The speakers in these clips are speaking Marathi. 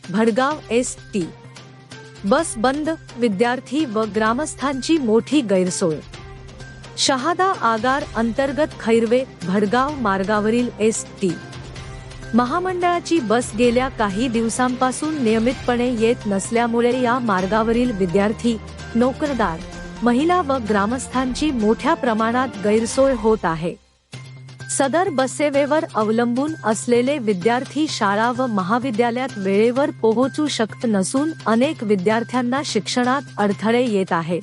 भडगाव एस.टी. बस बंद, विद्यार्थी व ग्रामस्थांची मोठी गैरसोय। शहादा आगार अंतर्गत खैरवे भडगाव मार्गावरील एस.टी. महामंडळाची बस गेल्या काही दिवसांपासून नियमितपणे येत नसल्यामुळे या मार्गावरील विद्यार्थी, नोकरदार, महिला व ग्रामस्थांची मोठ्या प्रमाणात गैरसोय होत आहे। सदर बससेवेवर अवलंबून असलेले विद्यार्थी शाळा व महाविद्यालयात वेळेवर पोहोचू शकत नसून अनेक विद्यार्थ्यांना शिक्षणात अडथळे येत आहेत।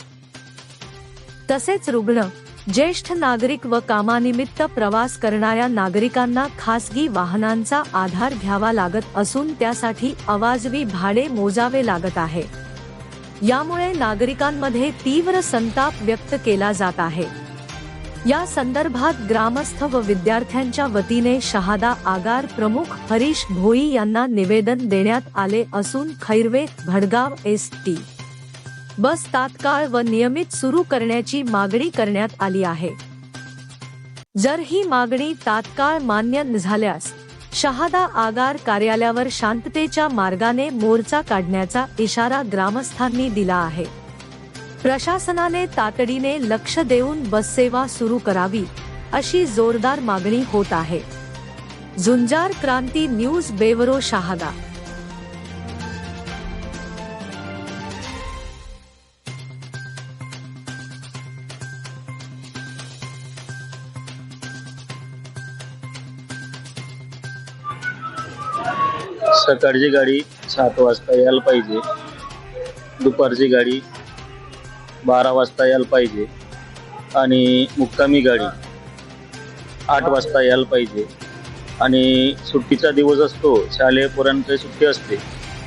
तसेच रुग्ण, ज्येष्ठ नागरिक व कामानिमित्त प्रवास करणाऱ्या नागरिकांना खासगी वाहनांचा आधार घ्यावा लागत असून त्यासाठी अवाजवी भाडे मोजावे लागत आहे। यामुळे नागरिकांमध्ये तीव्र संताप व्यक्त केला जात आहे। या संदर्भात ग्रामस्थ व विद्यार्थ्यांच्या वतीने शहादा आगार प्रमुख हरीश भोई यांना निवेदन देण्यात आले असून खैरवे भडगाव एस.टी. बस तात्काळ व नियमित सुरू करण्याची मागणी करण्यात आली आहे। जर ही मागणी तात्काळ मान्य झाल्यास शहादा आगार कार्यालयावर शांततेच्या मार्गाने मोर्चा काढण्याचा इशारा ग्रामस्थांनी दिला आहे। प्रशासनाने तातडीने लक्ष देऊन बससेवा सुरू करावी, अशी जोरदार मागणी होत आहे। झुंजार क्रांती न्यूज ब्युरो शहादा। सकाळची गाडी 7 वाजता यायला पाहिजे, दुपारची गाडी 12 वाजता यायला पाहिजे आणि मुक्कामी गाडी 8 वाजता यायला पाहिजे। आणि सुट्टीचा दिवस असतो, शालेय पोरांची सुट्टी असते,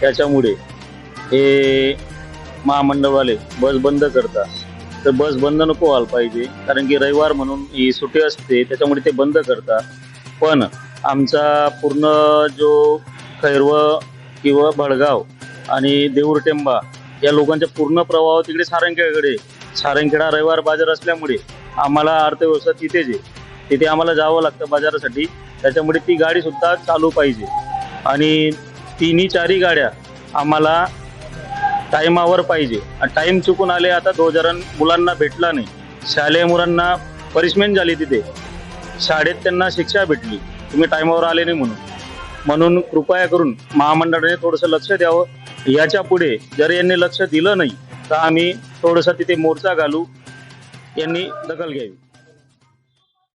त्याच्यामुळे हे महामंडळवाले बस बंद करतात। तर बस बंद नको व्हायला पाहिजे, कारण की रविवार म्हणून ही सुट्टी असते, त्याच्यामुळे ते बंद करतात। पण आमचा पूर्ण जो खैरव किंवा भडगाव आणि देऊरटेंबा या लोकांचा पूर्ण प्रवाह तिकडे सारंगखेड्याकडे, सारंगखेडा रविवार बाजार असल्यामुळे आम्हाला अर्थव्यवस्था तिथेच आहे, तिथे आम्हाला जावं लागतं बाजारासाठी। त्याच्यामुळे ती गाडी सुद्धा चालू पाहिजे आणि तिन्ही चारही गाड्या आम्हाला टाईमावर पाहिजे। टाईम चुकून आले, आता 2000 मुलांना भेटला नाही, शालेय मुलांना पनिशमेंट झाली, तिथे शाळेत त्यांना शिक्षा भेटली, तुम्ही टाईमावर आले नाही म्हणून कृपया करून महामंडळाने थोडंसं लक्ष द्यावं। याच्या पुढे जर यांनी लक्ष दिलं नाही तर आम्ही थोडंसं तिथे मोर्चा घालू, यांनी दखल घ्यावी।